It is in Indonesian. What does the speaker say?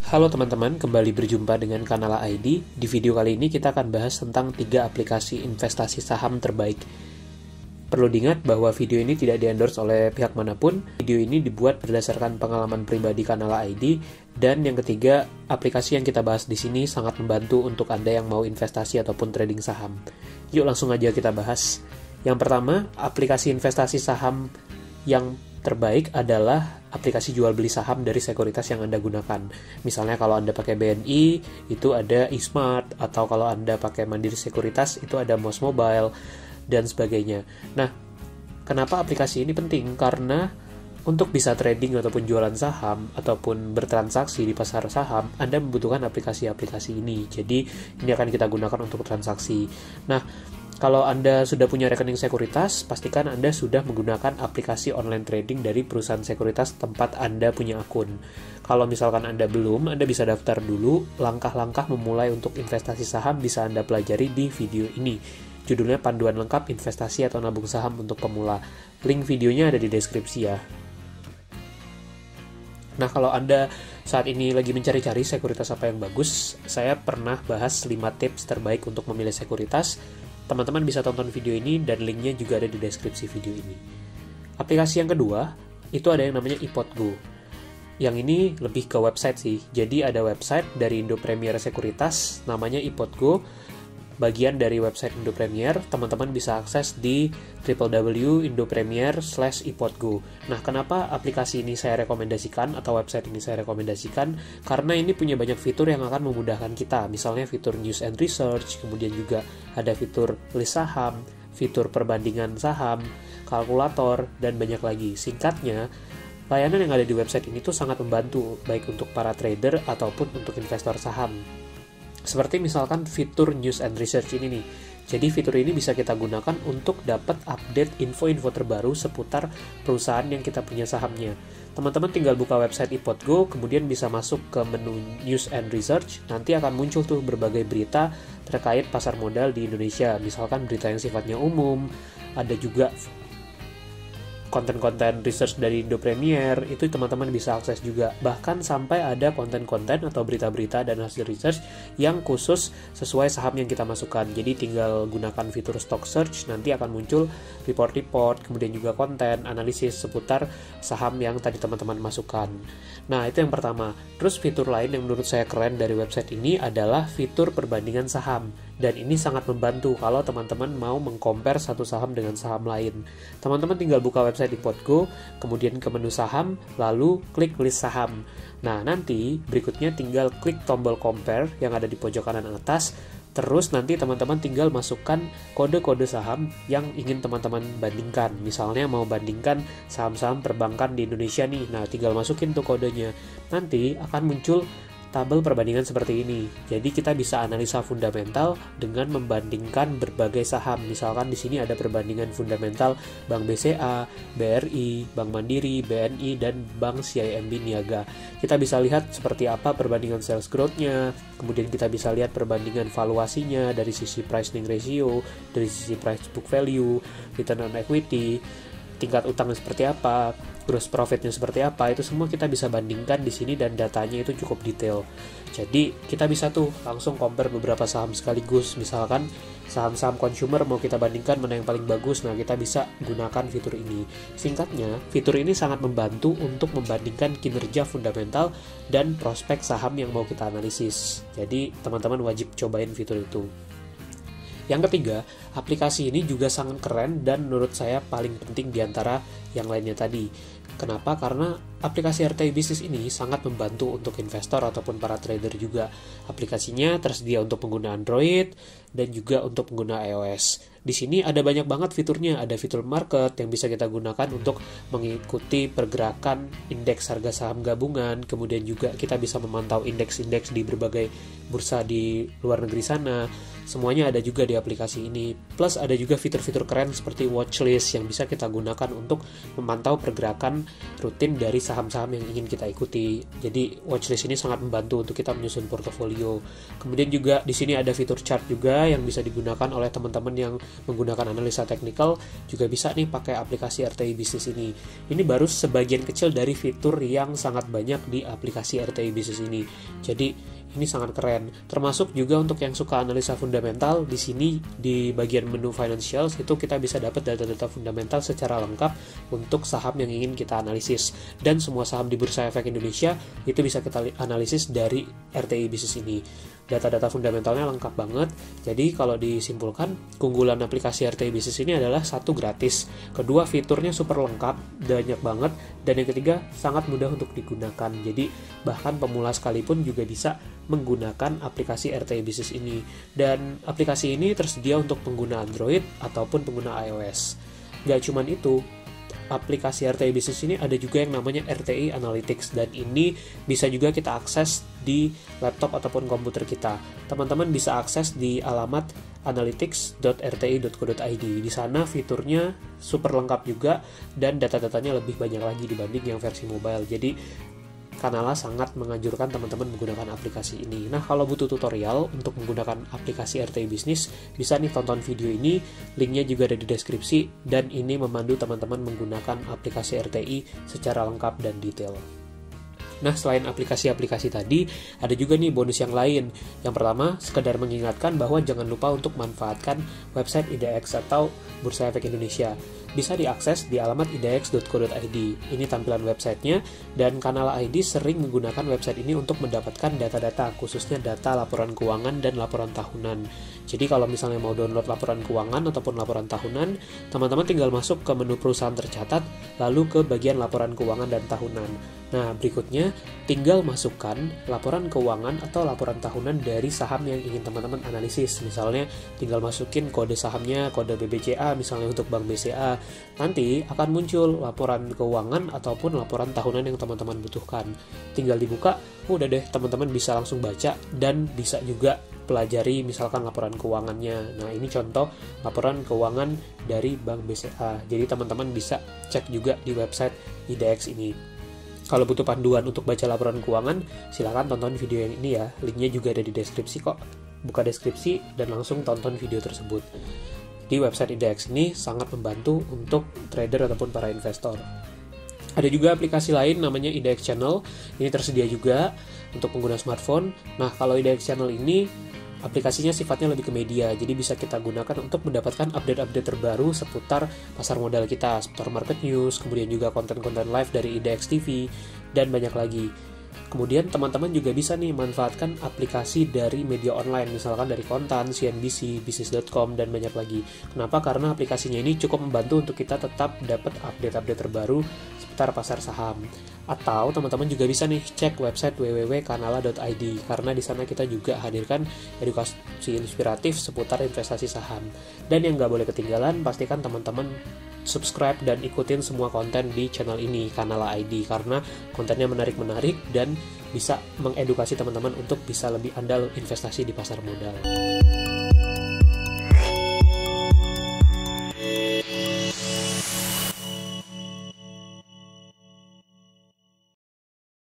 Halo teman-teman, kembali berjumpa dengan Kanala ID. Di video kali ini kita akan bahas tentang 3 aplikasi investasi saham terbaik. Perlu diingat bahwa video ini tidak di-endorse oleh pihak manapun. Video ini dibuat berdasarkan pengalaman pribadi Kanala ID. Dan yang ketiga, aplikasi yang kita bahas di sini sangat membantu untuk Anda yang mau investasi ataupun trading saham. Yuk langsung aja kita bahas. Yang pertama, aplikasi investasi saham yang terbaik adalah aplikasi jual beli saham dari sekuritas yang Anda gunakan. Misalnya kalau Anda pakai BNI, itu ada eSmart, atau kalau Anda pakai Mandiri Sekuritas, itu ada MOS Mobile, dan sebagainya. Nah, kenapa aplikasi ini penting? Karena untuk bisa trading ataupun jualan saham, ataupun bertransaksi di pasar saham, Anda membutuhkan aplikasi-aplikasi ini. Jadi, ini akan kita gunakan untuk transaksi. Nah, kalau Anda sudah punya rekening sekuritas, pastikan Anda sudah menggunakan aplikasi online trading dari perusahaan sekuritas tempat Anda punya akun. Kalau misalkan Anda belum, Anda bisa daftar dulu. Langkah-langkah memulai untuk investasi saham bisa Anda pelajari di video ini. Judulnya Panduan Lengkap Investasi atau Nabung Saham untuk Pemula. Link videonya ada di deskripsi ya. Nah, kalau Anda saat ini lagi mencari-cari sekuritas apa yang bagus, saya pernah bahas 5 tips terbaik untuk memilih sekuritas. Teman-teman bisa tonton video ini dan linknya juga ada di deskripsi video ini. Aplikasi yang kedua, itu ada yang namanya iPodGo. Yang ini lebih ke website sih. Jadi ada website dari Indo Premier Sekuritas, namanya iPodGo. Bagian dari website Indo Premier, teman-teman bisa akses di www.indopremier/ipodgo. Nah, kenapa aplikasi ini saya rekomendasikan atau website ini saya rekomendasikan? Karena ini punya banyak fitur yang akan memudahkan kita. Misalnya fitur News and Research, kemudian juga ada fitur list saham, fitur perbandingan saham, kalkulator, dan banyak lagi. Singkatnya, layanan yang ada di website ini tuh sangat membantu, baik untuk para trader ataupun untuk investor saham. Seperti misalkan fitur News and Research ini nih. Jadi fitur ini bisa kita gunakan untuk dapat update info-info terbaru seputar perusahaan yang kita punya sahamnya. Teman-teman tinggal buka website iPodGo, kemudian bisa masuk ke menu News and Research. Nanti akan muncul tuh berbagai berita terkait pasar modal di Indonesia. Misalkan berita yang sifatnya umum, ada juga konten-konten research dari Indo Premier, itu teman-teman bisa akses juga. Bahkan sampai ada konten-konten atau berita-berita dan hasil research yang khusus sesuai saham yang kita masukkan. Jadi tinggal gunakan fitur stock search, nanti akan muncul report-report, kemudian juga konten, analisis seputar saham yang tadi teman-teman masukkan. Nah, itu yang pertama. Terus fitur lain yang menurut saya keren dari website ini adalah fitur perbandingan saham. Dan ini sangat membantu kalau teman-teman mau mengcompare satu saham dengan saham lain. Teman-teman tinggal buka website iPodGo, kemudian ke menu saham, lalu klik list saham. Nah, nanti berikutnya tinggal klik tombol compare yang ada di pojok kanan atas. Terus nanti teman-teman tinggal masukkan kode-kode saham yang ingin teman-teman bandingkan. Misalnya mau bandingkan saham-saham perbankan di Indonesia nih. Nah, tinggal masukin tuh kodenya. Nanti akan muncul tabel perbandingan seperti ini. Jadi kita bisa analisa fundamental dengan membandingkan berbagai saham. Misalkan di sini ada perbandingan fundamental Bank BCA, BRI, Bank Mandiri, BNI, dan Bank CIMB Niaga. Kita bisa lihat seperti apa perbandingan sales growth-nya, kemudian kita bisa lihat perbandingan valuasinya dari sisi price-earning ratio, dari sisi price book value, return on equity, tingkat utangnya seperti apa, gross profitnya seperti apa, itu semua kita bisa bandingkan di sini dan datanya itu cukup detail. Jadi kita bisa tuh langsung compare beberapa saham sekaligus. Misalkan saham-saham consumer mau kita bandingkan mana yang paling bagus, nah kita bisa gunakan fitur ini. Singkatnya, fitur ini sangat membantu untuk membandingkan kinerja fundamental dan prospek saham yang mau kita analisis. Jadi teman-teman wajib cobain fitur itu. Yang ketiga, aplikasi ini juga sangat keren dan menurut saya paling penting di antara yang lainnya tadi. Kenapa? Karena aplikasi RTI Bisnis ini sangat membantu untuk investor ataupun para trader juga. Aplikasinya tersedia untuk pengguna Android dan juga untuk pengguna iOS. Di sini ada banyak banget fiturnya. Ada fitur market yang bisa kita gunakan untuk mengikuti pergerakan indeks harga saham gabungan. Kemudian juga kita bisa memantau indeks-indeks di berbagai bursa di luar negeri sana. Semuanya ada juga di aplikasi ini. Plus ada juga fitur-fitur keren seperti watchlist yang bisa kita gunakan untuk memantau pergerakan rutin dari saham-saham yang ingin kita ikuti. Jadi watchlist ini sangat membantu untuk kita menyusun portofolio. Kemudian juga di sini ada fitur chart juga yang bisa digunakan oleh teman-teman yang menggunakan analisa teknikal, juga bisa nih pakai aplikasi RTI Bisnis ini. Ini baru sebagian kecil dari fitur yang sangat banyak di aplikasi RTI Bisnis ini. Jadi ini sangat keren. Termasuk juga untuk yang suka analisa fundamental, di sini di bagian menu financials itu kita bisa dapat data-data fundamental secara lengkap untuk saham yang ingin kita analisis. Dan semua saham di Bursa Efek Indonesia itu bisa kita analisis dari RTI Bisnis ini. Data-data fundamentalnya lengkap banget. Jadi kalau disimpulkan, keunggulan aplikasi RTI Bisnis ini adalah satu, gratis. Kedua, fiturnya super lengkap, banyak banget. Dan yang ketiga, sangat mudah untuk digunakan. Jadi bahkan pemula sekalipun juga bisa menggunakan aplikasi RTI Bisnis ini. Dan aplikasi ini tersedia untuk pengguna Android ataupun pengguna iOS. Gak cuman itu, aplikasi RTI Bisnis ini ada juga yang namanya RTI Analytics, dan ini bisa juga kita akses di laptop ataupun komputer kita. Teman-teman bisa akses di alamat analytics.rti.co.id. Di sana fiturnya super lengkap juga dan data-datanya lebih banyak lagi dibanding yang versi mobile. Jadi Kanala sangat menganjurkan teman-teman menggunakan aplikasi ini. Nah, kalau butuh tutorial untuk menggunakan aplikasi RTI Bisnis, bisa nih tonton video ini, linknya juga ada di deskripsi, dan ini memandu teman-teman menggunakan aplikasi RTI secara lengkap dan detail. Nah, selain aplikasi-aplikasi tadi, ada juga nih bonus yang lain. Yang pertama, sekedar mengingatkan bahwa jangan lupa untuk manfaatkan website IDX atau Bursa Efek Indonesia. Bisa diakses di alamat idx.co.id. Ini tampilan websitenya, dan Kanala ID sering menggunakan website ini untuk mendapatkan data-data, khususnya data laporan keuangan dan laporan tahunan. Jadi kalau misalnya mau download laporan keuangan ataupun laporan tahunan, teman-teman tinggal masuk ke menu perusahaan tercatat, lalu ke bagian laporan keuangan dan tahunan. Nah, berikutnya tinggal masukkan laporan keuangan atau laporan tahunan dari saham yang ingin teman-teman analisis. Misalnya tinggal masukin kode sahamnya, kode BBCA misalnya untuk Bank BCA. Nanti akan muncul laporan keuangan ataupun laporan tahunan yang teman-teman butuhkan. Tinggal dibuka, udah deh, teman-teman bisa langsung baca dan bisa juga pelajari misalkan laporan keuangannya. Nah, ini contoh laporan keuangan dari Bank BCA. Jadi teman-teman bisa cek juga di website IDX ini. Kalau butuh panduan untuk baca laporan keuangan, silakan tonton video yang ini ya. Linknya juga ada di deskripsi kok. Buka deskripsi dan langsung tonton video tersebut. Di website IDX ini sangat membantu untuk trader ataupun para investor. Ada juga aplikasi lain namanya IDX Channel. Ini tersedia juga untuk pengguna smartphone. Nah, kalau IDX Channel ini aplikasinya sifatnya lebih ke media, jadi bisa kita gunakan untuk mendapatkan update-update terbaru seputar pasar modal kita, seputar market news, kemudian juga konten-konten live dari IDX TV, dan banyak lagi. Kemudian teman-teman juga bisa nih manfaatkan aplikasi dari media online, misalkan dari Kontan, CNBC, Bisnis.com, dan banyak lagi. Kenapa? Karena aplikasinya ini cukup membantu untuk kita tetap dapat update-update terbaru seputar pasar saham. Atau teman-teman juga bisa nih cek website www.kanala.id, karena di sana kita juga hadirkan edukasi inspiratif seputar investasi saham. Dan yang nggak boleh ketinggalan, pastikan teman-teman subscribe dan ikutin semua konten di channel ini, Kanala ID, karena kontennya menarik-menarik dan bisa mengedukasi teman-teman untuk bisa lebih andal investasi di pasar modal.